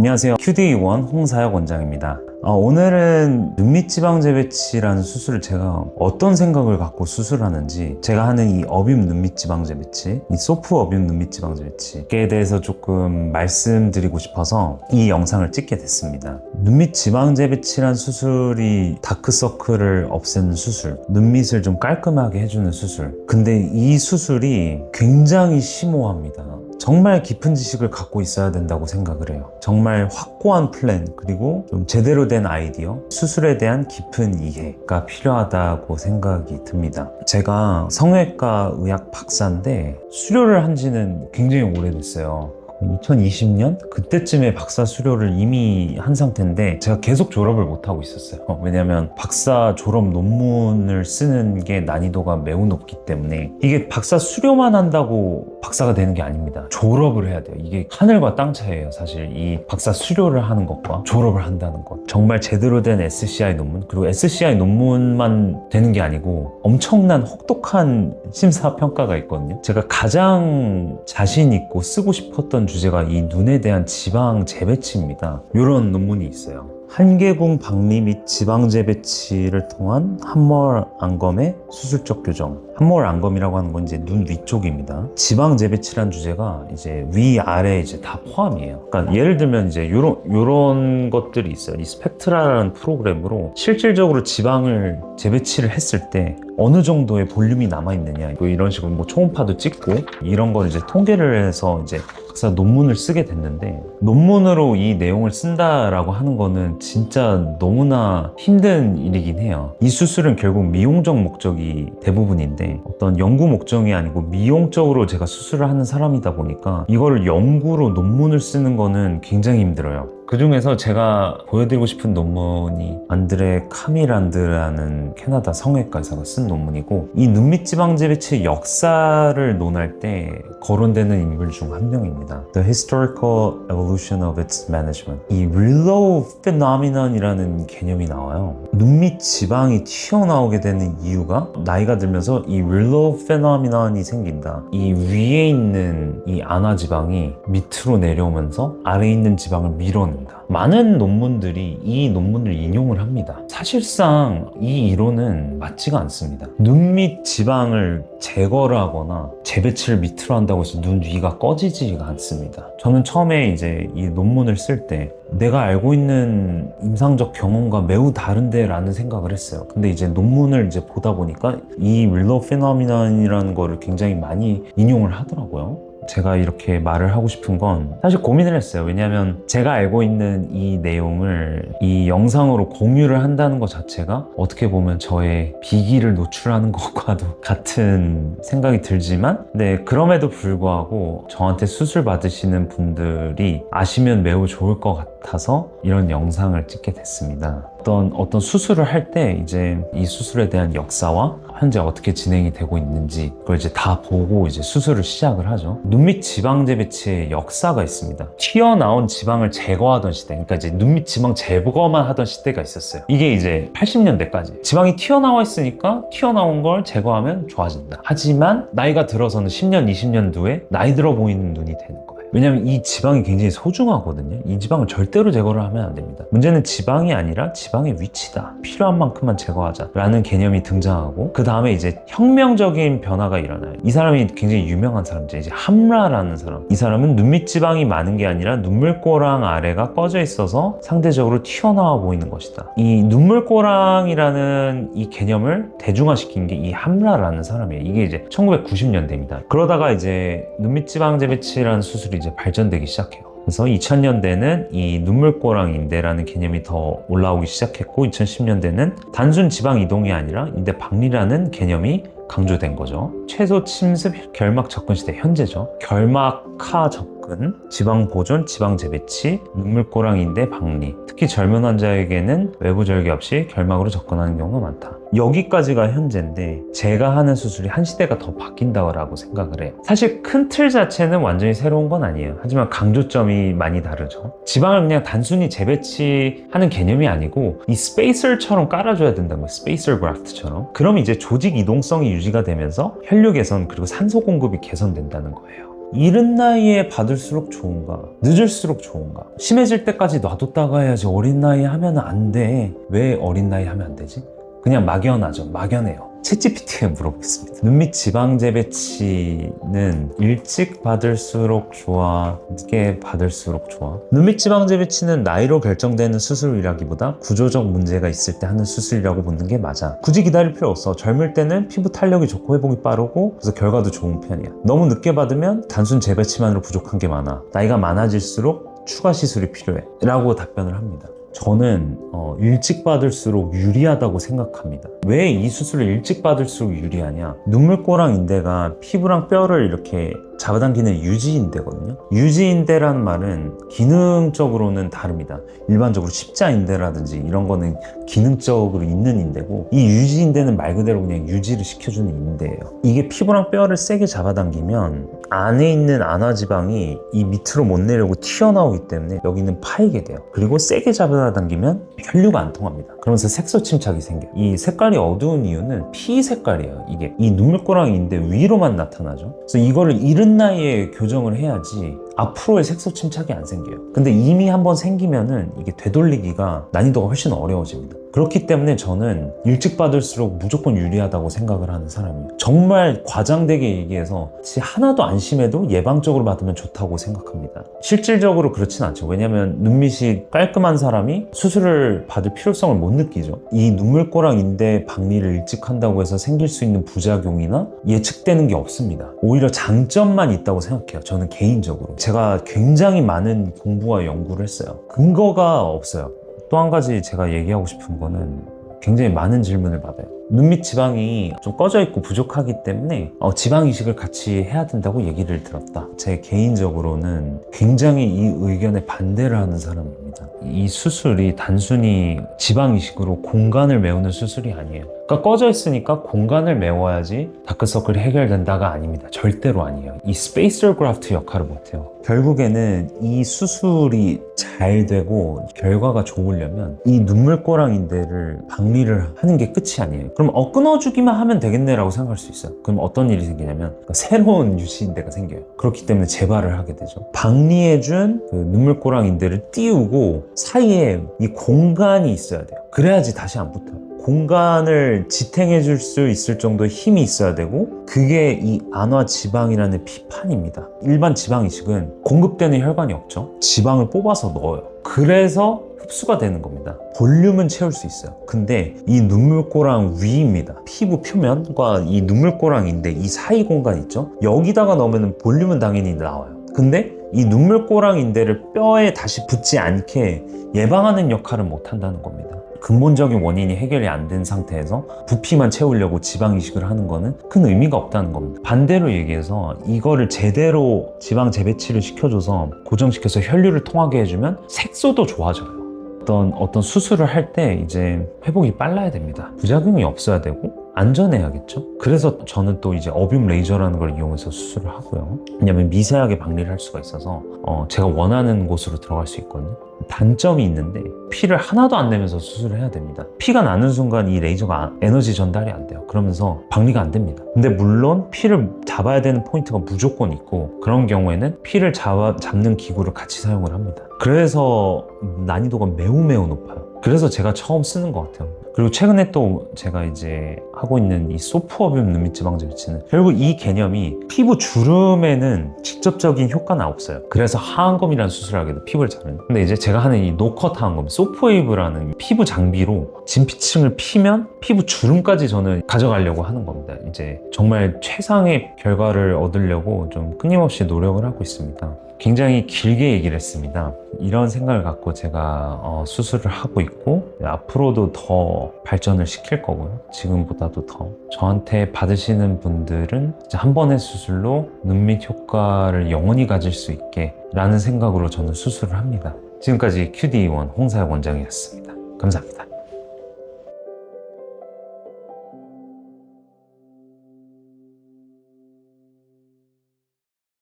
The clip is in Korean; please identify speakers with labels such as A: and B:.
A: 안녕하세요. QD1 홍사혁 원장입니다. 오늘은 눈밑지방재배치라는 수술을 제가 어떤 생각을 갖고 수술하는지, 제가 하는 이 어빔 눈밑지방재배치, 이 소프 어빔 눈밑지방재배치에 대해서 조금 말씀드리고 싶어서 이 영상을 찍게 됐습니다. 눈밑지방재배치란 수술이 다크서클을 없애는 수술, 눈밑을 좀 깔끔하게 해주는 수술. 근데 이 수술이 굉장히 심오합니다. 정말 깊은 지식을 갖고 있어야 된다고 생각을 해요. 정말 확고한 플랜, 그리고 좀 제대로 된 아이디어, 수술에 대한 깊은 이해가 필요하다고 생각이 듭니다. 제가 성형외과 의학 박사인데 수료를 한 지는 굉장히 오래됐어요. 2020년? 그때쯤에 박사 수료를 이미 한 상태인데 제가 계속 졸업을 못하고 있었어요. 왜냐면 박사 졸업 논문을 쓰는 게 난이도가 매우 높기 때문에, 이게 박사 수료만 한다고 박사가 되는 게 아닙니다. 졸업을 해야 돼요. 이게 하늘과 땅 차이예요. 사실 이 박사 수료를 하는 것과 졸업을 한다는 것, 정말 제대로 된 SCI 논문, 그리고 SCI 논문만 되는 게 아니고 엄청난 혹독한 심사평가가 있거든요. 제가 가장 자신 있고 쓰고 싶었던 주제가 이 눈에 대한 지방 재배치입니다. 이런 논문이 있어요. 한계궁 박리 및 지방 재배치를 통한 함몰 안검의 수술적 교정. 함몰 안검이라고 하는 건 이제 눈 위쪽입니다. 지방 재배치란 주제가 이제 위, 아래 이제 다 포함이에요. 그러니까 예를 들면 이제 요런 것들이 있어요. 이 스펙트라라는 프로그램으로 실질적으로 지방을 재배치를 했을 때 어느 정도의 볼륨이 남아있느냐, 뭐 이런 식으로 뭐 초음파도 찍고 이런 걸 이제 통계를 해서 이제 박사 논문을 쓰게 됐는데, 논문으로 이 내용을 쓴다라고 하는 거는 진짜 너무나 힘든 일이긴 해요. 이 수술은 결국 미용적 목적이 대부분인데 어떤 연구 목적이 아니고 미용적으로 제가 수술을 하는 사람이다 보니까 이걸 연구로 논문을 쓰는 거는 굉장히 힘들어요. 그 중에서 제가 보여드리고 싶은 논문이 안드레 카밀란드라는 캐나다 성형외과 의사가 쓴 논문이고, 이 눈밑지방재배치의 역사를 논할 때 거론되는 인물 중 한 명입니다. The Historical Evolution of its Management. 이 Rillow Phenomenon이라는 개념이 나와요. 눈밑 지방이 튀어나오게 되는 이유가, 나이가 들면서 이 Rillow Phenomenon이 생긴다. 이 위에 있는 이 안화지방이 밑으로 내려오면서 아래에 있는 지방을 밀어낸다. 많은 논문들이 이 논문을 인용을 합니다. 사실상 이 이론은 맞지가 않습니다. 눈밑 지방을 제거를 하거나 재배치를 밑으로 한다고 해서 눈 위가 꺼지지가 않습니다. 저는 처음에 이제 이 논문을 쓸 때 내가 알고 있는 임상적 경험과 매우 다른데 라는 생각을 했어요. 근데 이제 논문을 이제 보다 보니까 이 윌러 페노미넌이라는 거를 굉장히 많이 인용을 하더라고요. 제가 이렇게 말을 하고 싶은 건, 사실 고민을 했어요. 왜냐하면 제가 알고 있는 이 내용을 이 영상으로 공유를 한다는 것 자체가 어떻게 보면 저의 비기를 노출하는 것과도 같은 생각이 들지만, 네, 그럼에도 불구하고 저한테 수술 받으시는 분들이 아시면 매우 좋을 것 같아서 이런 영상을 찍게 됐습니다. 어떤 수술을 할 때 이제 이 수술에 대한 역사와 현재 어떻게 진행이 되고 있는지 그걸 이제 다 보고 이제 수술을 시작을 하죠. 눈밑 지방 재배치의 역사가 있습니다. 튀어나온 지방을 제거하던 시대, 그러니까 이제 눈밑 지방 제거만 하던 시대가 있었어요. 이게 이제 80년대까지 지방이 튀어나와 있으니까 튀어나온 걸 제거하면 좋아진다. 하지만 나이가 들어서는 10년, 20년 뒤에 나이 들어 보이는 눈이 되는 거예요. 왜냐면 이 지방이 굉장히 소중하거든요. 이 지방을 절대로 제거를 하면 안 됩니다. 문제는 지방이 아니라 지방의 위치다. 필요한 만큼만 제거하자 라는 개념이 등장하고, 그 다음에 이제 혁명적인 변화가 일어나요. 이 사람이 굉장히 유명한 사람이죠. 이제 함라라는 사람. 이 사람은 눈밑 지방이 많은 게 아니라 눈물꼬랑 아래가 꺼져 있어서 상대적으로 튀어나와 보이는 것이다. 이 눈물꼬랑이라는 이 개념을 대중화시킨 게 이 함라라는 사람이에요. 이게 이제 1990년대입니다. 그러다가 이제 눈밑 지방 재배치라는 수술이 이제 발전되기 시작해요. 그래서 2000년대는 이 눈물꼬랑 인대라는 개념이 더 올라오기 시작했고, 2010년대는 단순 지방 이동이 아니라 인대 박리라는 개념이 강조된 거죠. 최소 침습 결막 접근 시대, 현재죠. 결막하 접근, 지방 보존, 지방 재배치, 눈물꼬랑 인대 박리. 특히 젊은 환자에게는 외부 절개 없이 결막으로 접근하는 경우가 많다. 여기까지가 현재인데, 제가 하는 수술이 한 시대가 더 바뀐다고 생각을 해요. 사실 큰 틀 자체는 완전히 새로운 건 아니에요. 하지만 강조점이 많이 다르죠. 지방을 그냥 단순히 재배치하는 개념이 아니고 이 스페이서처럼 깔아줘야 된다는 거예요. 스페이서 그래프트처럼. 그럼 이제 조직 이동성이 유지가 되면서 혈류 개선, 그리고 산소 공급이 개선된다는 거예요. 이른 나이에 받을수록 좋은가? 늦을수록 좋은가? 심해질 때까지 놔뒀다가 해야지. 어린 나이에 하면 안 돼. 왜 어린 나이에 하면 안 되지? 그냥 막연하죠. 막연해요. 챗GPT에 물어보겠습니다. 눈밑 지방제 배치는 일찍 받을수록 좋아? 늦게 받을수록 좋아? 눈밑 지방제 배치는 나이로 결정되는 수술이라기보다 구조적 문제가 있을 때 하는 수술이라고 보는 게 맞아. 굳이 기다릴 필요 없어. 젊을 때는 피부 탄력이 좋고 회복이 빠르고 그래서 결과도 좋은 편이야. 너무 늦게 받으면 단순 재배치만으로 부족한 게 많아. 나이가 많아질수록 추가 시술이 필요해 라고 답변을 합니다. 저는 일찍 받을수록 유리하다고 생각합니다. 왜 이 수술을 일찍 받을수록 유리하냐? 눈물꼬랑 인대가 피부랑 뼈를 이렇게 잡아당기는 유지인대거든요. 유지인대란 말은 기능적으로는 다릅니다. 일반적으로 십자인대라든지 이런 거는 기능적으로 있는 인대고, 이 유지인대는 말 그대로 그냥 유지를 시켜주는 인대예요. 이게 피부랑 뼈를 세게 잡아당기면 안에 있는 안화지방이 이 밑으로 못 내려오고 튀어나오기 때문에 여기는 파이게 돼요. 그리고 세게 잡아당기면 혈류가 안 통합니다. 그러면서 색소 침착이 생겨요. 이 색깔이 어두운 이유는 피 색깔이에요. 이게 이 눈물꼬랑 인대 위로만 나타나죠. 그래서 이거를 이른 나이에 교정을 해야지 앞으로의 색소 침착이 안 생겨요. 근데 이미 한번 생기면은 이게 되돌리기가 난이도가 훨씬 어려워집니다. 그렇기 때문에 저는 일찍 받을수록 무조건 유리하다고 생각을 하는 사람이에요. 정말 과장되게 얘기해서 하나도 안 심해도 예방적으로 받으면 좋다고 생각합니다. 실질적으로 그렇진 않죠. 왜냐면 눈밑이 깔끔한 사람이 수술을 받을 필요성을 못 느끼죠. 이 눈물꼬랑 인대 박리를 일찍 한다고 해서 생길 수 있는 부작용이나 예측되는 게 없습니다. 오히려 장점만 있다고 생각해요. 저는 개인적으로. 제가 굉장히 많은 공부와 연구를 했어요. 근거가 없어요. 또 한 가지 제가 얘기하고 싶은 거는 굉장히 많은 질문을 받아요. 눈밑 지방이 좀 꺼져 있고 부족하기 때문에 지방 이식을 같이 해야 된다고 얘기를 들었다. 제 개인적으로는 굉장히 이 의견에 반대를 하는 사람입니다. 이 수술이 단순히 지방 이식으로 공간을 메우는 수술이 아니에요. 그러니까 꺼져 있으니까 공간을 메워야지 다크서클이 해결된다가 아닙니다. 절대로 아니에요. 이 스페이서 그래프트 역할을 못해요. 결국에는 이 수술이 잘 되고 결과가 좋으려면 이 눈물꼬랑 인대를 박리를 하는 게 끝이 아니에요. 그럼 끊어주기만 하면 되겠네라고 생각할 수 있어요. 그럼 어떤 일이 생기냐면 새로운 유지인대가 생겨요. 그렇기 때문에 재발을 하게 되죠. 박리해준 그 눈물꼬랑 인대를 띄우고 사이에 이 공간이 있어야 돼요. 그래야지 다시 안 붙어요. 공간을 지탱해 줄 수 있을 정도의 힘이 있어야 되고, 그게 이 안화 지방이라는 피판입니다. 일반 지방 이식은 공급되는 혈관이 없죠. 지방을 뽑아서 넣어요. 그래서 흡수가 되는 겁니다. 볼륨은 채울 수 있어요. 근데 이 눈물꼬랑 위입니다. 피부 표면과 이 눈물꼬랑인데 이 사이 공간 있죠? 여기다가 넣으면 볼륨은 당연히 나와요. 근데 이 눈물꼬랑 인대를 뼈에 다시 붙지 않게 예방하는 역할은 못 한다는 겁니다. 근본적인 원인이 해결이 안 된 상태에서 부피만 채우려고 지방 이식을 하는 거는 큰 의미가 없다는 겁니다. 반대로 얘기해서 이거를 제대로 지방 재배치를 시켜줘서 고정시켜서 혈류를 통하게 해주면 색소도 좋아져요. 어떤 수술을 할 때 이제 회복이 빨라야 됩니다. 부작용이 없어야 되고 안전해야겠죠. 그래서 저는 또 이제 어뷸 레이저라는 걸 이용해서 수술을 하고요. 왜냐면 미세하게 박리를 할 수가 있어서 제가 원하는 곳으로 들어갈 수 있거든요. 단점이 있는데 피를 하나도 안 내면서 수술을 해야 됩니다. 피가 나는 순간 이 레이저가 에너지 전달이 안 돼요. 그러면서 박리가 안 됩니다. 근데 물론 피를 잡아야 되는 포인트가 무조건 있고, 그런 경우에는 피를 잡는 기구를 같이 사용을 합니다. 그래서 난이도가 매우 높아요. 그래서 제가 처음 쓰는 것 같아요. 그리고 최근에 또 제가 이제 하고 있는 이 소프 어뷸 눈밑 지방제 배치는 결국 이 개념이 피부 주름에는 직접적인 효과는 없어요. 그래서 하안검이라는 수술을 하게 돼, 피부를 자르는. 근데 이제 제가 하는 이 노컷 하안검, 소프웨이브라는 피부 장비로 진피층을 피면 피부 주름까지 저는 가져가려고 하는 겁니다. 이제 정말 최상의 결과를 얻으려고 좀 끊임없이 노력을 하고 있습니다. 굉장히 길게 얘기를 했습니다. 이런 생각을 갖고 제가 수술을 하고 있고, 앞으로도 더 발전을 시킬 거고요. 지금보다도 더. 저한테 받으시는 분들은 이제 한 번의 수술로 눈밑 효과를 영원히 가질 수 있게 라는 생각으로 저는 수술을 합니다. 지금까지 QD1 홍사혁 원장이었습니다. 감사합니다.